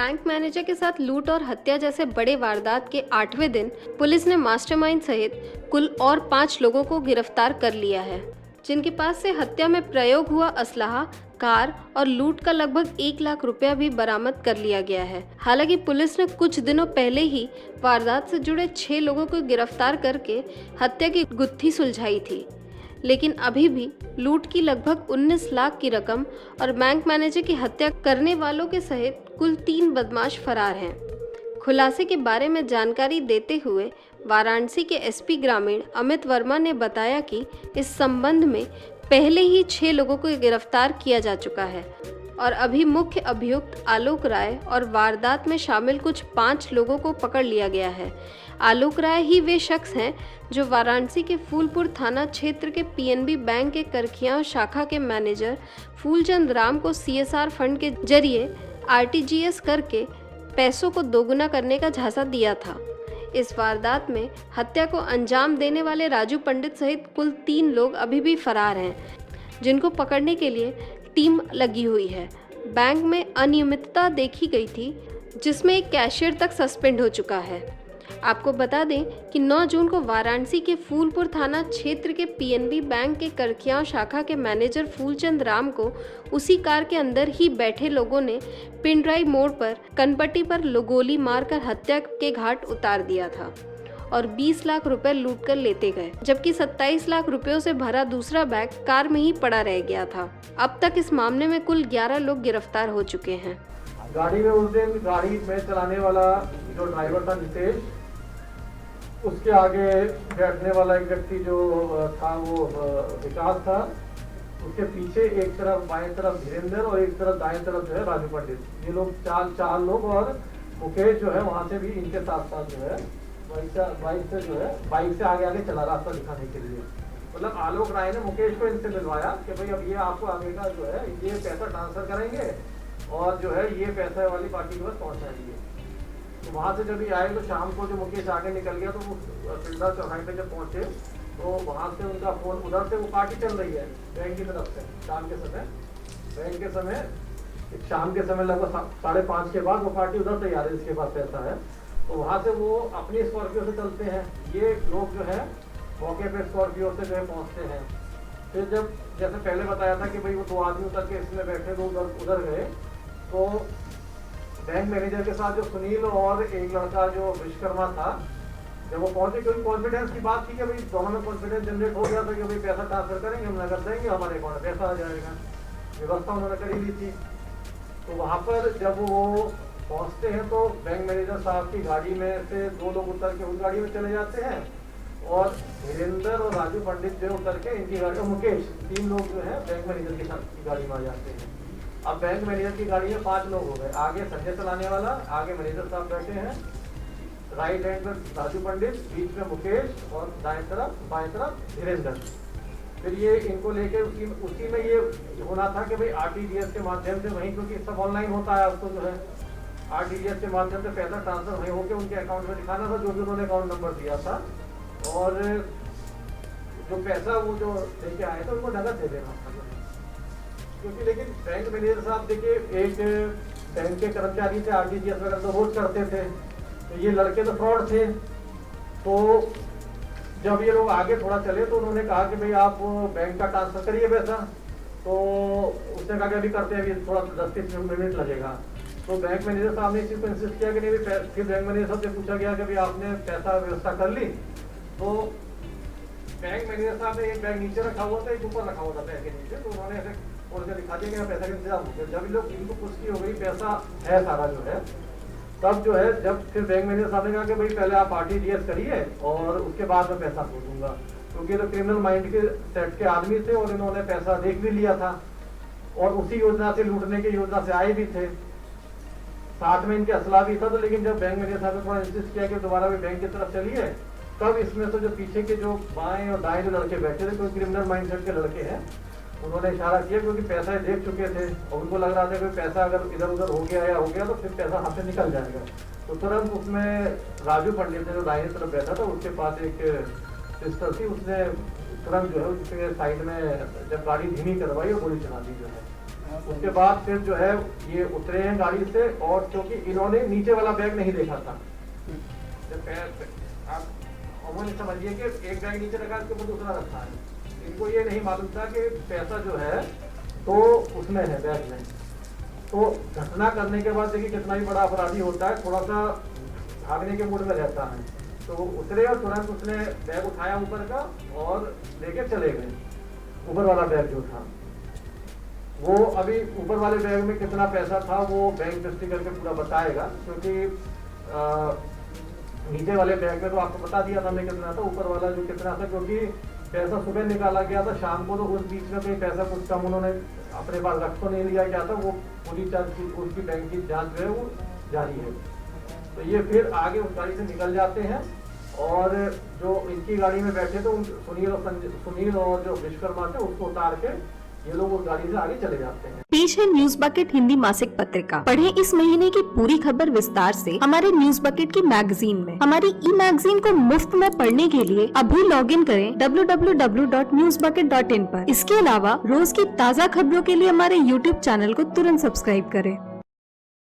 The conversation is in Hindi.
बैंक मैनेजर के साथ लूट और हत्या जैसे बड़े वारदात के 8वें दिन पुलिस ने मास्टरमाइंड सहित कुल और 5 लोगों को गिरफ्तार कर लिया है, जिनके पास से हत्या में प्रयोग हुआ असलहा, कार और लूट का लगभग 1 लाख रुपया भी बरामद कर लिया गया है। हालांकि पुलिस ने कुछ दिनों पहले ही वारदात से जुड़े 6 लोगों को गिरफ्तार करके हत्या की गुत्थी सुलझाई थी, लेकिन अभी भी लूट की लगभग 19 लाख की रकम और बैंक मैनेजर की हत्या करने वालों के सहित कुल 3 बदमाश फरार हैं। खुलासे के बारे में जानकारी देते हुए वाराणसी के एसपी ग्रामीण अमित वर्मा ने बताया कि इस संबंध में पहले ही 6 लोगों को गिरफ्तार किया जा चुका है और अभी मुख्य अभियुक्त आलोक राय और वारदात में शामिल कुछ 5 लोगों को पकड़ लिया गया है। आलोक राय ही वे शख्स हैं जो वाराणसी के फूलपुर थाना क्षेत्र के पीएनबी बैंक के करखियां शाखा के मैनेजर फूलचंद राम को सीएसआर फंड के जरिए आरटीजीएस करके पैसों को दोगुना करने का झांसा दिया था। इस वारदात में हत्या को अंजाम देने वाले राजू पंडित सहित कुल 3 लोग अभी भी फरार हैं, जिनको पकड़ने के लिए टीम लगी हुई है। बैंक में अनियमितता देखी गई थी, जिसमें एक कैशियर तक सस्पेंड हो चुका है। आपको बता दें कि 9 जून को वाराणसी के फूलपुर थाना क्षेत्र के पीएनबी बैंक के करखियां शाखा के मैनेजर फूलचंद राम को उसी कार के अंदर ही बैठे लोगों ने पिंडराई मोड़ पर कनपट्टी पर गोली मारकर हत्या के घाट उतार दिया था और 20 लाख रुपए लूट कर लेते गए, जबकि 27 लाख रुपयों से भरा दूसरा बैग कार में ही पड़ा रह गया था। अब तक इस मामले में कुल 11 लोग गिरफ्तार हो चुके हैं। गाड़ी में उस दिन गाड़ी में चलाने वाला जो ड्राइवर था नितेश, उसके आगे बैठने वाला एक व्यक्ति जो था वो विकास था, उसके पीछे एक तरफ बाएं तरफ धीरेन्द्र और एक तरफ दाएं तरफ जो है राजू पंडित। ये लोग चार लोग और मुकेश जो है वहां से भी इनके साथ साथ जो है बाइक से आगे चला रास्ता दिखाने के लिए। मतलब आलोक राय ने मुकेश को इनसे मिलवाया कि भाई अब ये आपको आगे का जो है ये पैसा ट्रांसफर करेंगे और जो है ये पैसा वाली पार्टी के पास पहुंचाएंगे। तो वहाँ से जब ये आए तो शाम को जो मुकेश आगे निकल गया तो वो पिंडा चौराहे पे जब पहुंचे तो वहाँ से उनका फोन, उधर से वो पार्टी चल रही है बैंक की तरफ से शाम के समय। बैंक के समय शाम के समय लगभग 5:30 के बाद वो पार्टी उधर से आ रही है, जिसके पास पैसा है। तो वहाँ से वो अपनी स्कॉर्पियो से चलते हैं। ये लोग जो है मौके पे स्कॉर्पियो से जो है पहुँचते हैं। फिर जब जैसे पहले बताया था कि भाई वो 2 आदमी उतर के इसमें बैठे तो उधर गए, तो बैंक मैनेजर के साथ जो सुनील और एक लड़का जो विश्वकर्मा था, जब वो पहुंचे क्योंकि कॉन्फिडेंस की बात थी कि भाई दोनों में कॉन्फिडेंस जनरेट हो गया था कि भाई पैसा ट्रांसफर करेंगे, हम नगद देंगे, हमारे अकाउंट में पैसा आ जाएगा। व्यवस्था उन्होंने करी ली थी। तो वहाँ पर जब वो पहुँचते हैं तो बैंक मैनेजर साहब की गाड़ी में से 2 लोग उतर के उस गाड़ी में चले जाते हैं और धीरेन्द्र और राजू पंडित जो उतर के इनकी गाड़ी और मुकेश 3 लोग जो है बैंक मैनेजर के साथ की गाड़ी में आ जाते हैं। अब बैंक मैनेजर की गाड़ी में 5 लोग हो गए। आगे संजय चलाने वाला, आगे मैनेजर साहब बैठे हैं, राइट हैंड पर राजू पंडित, बीच में मुकेश और बाएं तरफ धीरेन्द्र। फिर ये इनको लेके उसी में ये होना था कि भाई आरटीजीएस के माध्यम से वहीं, क्योंकि सब ऑनलाइन होता है अब तो जो है, आरटीजीएस के माध्यम से पैसा ट्रांसफर वहीं होकर उनके अकाउंट में दिखाना था जो भी उन्होंने अकाउंट नंबर दिया था, और जो पैसा वो जो लेके आए थे उनको नगद दे देना था। क्योंकि लेकिन बैंक मैनेजर साहब देखिए एक बैंक के कर्मचारी थे, आरटीजीएस वगैरह तो रोज करते थे, तो ये लड़के तो फ्रॉड थे। तो जब ये लोग आगे थोड़ा चले तो उन्होंने कहा कि भाई आप बैंक का ट्रांसफर करिए पैसा। तो उसने कहा कि अभी करते हैं, अभी थोड़ा 10-30 मिनट लगेगा। तो बैंक मैनेजर साहब ने इस चीज़ को इंसिस्ट किया कि नहीं, फिर बैंक मैनेजर साहब से पूछा गया कि भाई आपने पैसा व्यवस्था कर ली। तो बैंक मैनेजर साहब ने एक बैग नीचे रखा हुआ था, एक ऊपर रखा हुआ था बैग के नीचे, तो उन्होंने ऐसे खोल के दिखा दिया कि पैसा का इंतजाम हो गया। जब लोग इनको पुष्टि हो गई पैसा है सारा जो है, तब जो है जब फिर बैंक मैनेजर साहब ने कहा कि भाई पहले आप आरटीजीएस करिए और उसके बाद मैं पैसा खो दूंगा, क्योंकि तो क्रिमिनल माइंड के सेट के आदमी थे और इन्होंने पैसा देख भी लिया था और उसी योजना से लूटने की योजना से आए भी थे, साथ में इनके असला भी था। तो लेकिन जब बैंक मैनेजर साहब ने थोड़ा इंसिस्ट किया कि दोबारा भी बैंक की तरफ चलिए, तब इसमें से जो पीछे के जो बाएं और दाएं जो लड़के बैठे थे, कोई क्रिमिनल माइंड सेट के लड़के हैं, उन्होंने इशारा किया क्योंकि पैसा देख चुके थे और उनको लग रहा था कि पैसा अगर इधर उधर हो गया तो फिर पैसा हाथ से निकल जाएगा। तो तुरंत उसमें राजू पंडित ने जो दाहिनी तरफ बैठा था उसके पास एक पिस्टल थी, उसने तुरंत जो है उसके साइड में जब गाड़ी धीमी करवाई और गोली चला दी जो है। उसके बाद फिर जो है ये उतरे हैं गाड़ी से, और क्योंकि इन्होंने नीचे वाला बैग नहीं देखा था, जब आप अमूमन समझिए कि एक बैग नीचे रखा, उसके ऊपर दूसरा रखा है, इनको ये नहीं मालूम था कि पैसा जो है तो उसमें है, बैग में। तो घटना करने के बाद देखिए कितना भी बड़ा अपराधी होता है, थोड़ा सा भागने के मूड में रहता है, तो वो उतरे और तुरंत उसने बैग उठाया ऊपर का और लेके चले गए। ऊपर वाला बैग जो था वो, अभी ऊपर वाले बैग में कितना पैसा था वो बैंक हिस्ट्री करके पूरा बताएगा, क्योंकि नीचे वाले बैग में तो आपको बता दिया था मैं कितना था, ऊपर वाला जो कितना था, क्योंकि पैसा सुबह निकाला गया था, शाम को तो उस बीच में कोई पैसा कुछ कम उन्होंने अपने पास रख तो नहीं लिया गया था, वो पूरी उसकी बैंक की जांच जो है वो जारी है। तो ये फिर आगे उस गाड़ी से निकल जाते हैं, और जो इनकी गाड़ी में बैठे थे सुनील और जो विश्वकर्मा थे उसको उतार के ये लोग उस गाड़ी से आगे चले जाते हैं। पेश है न्यूज बकेट हिंदी मासिक पत्रिका। पढ़ें इस महीने की पूरी खबर विस्तार से हमारे न्यूज बकेट की मैगजीन में। हमारी ई मैगजीन को मुफ्त में पढ़ने के लिए अभी लॉगिन करें www.newsbucket.in पर। इसके अलावा रोज की ताज़ा खबरों के लिए हमारे YouTube चैनल को तुरंत सब्सक्राइब करें।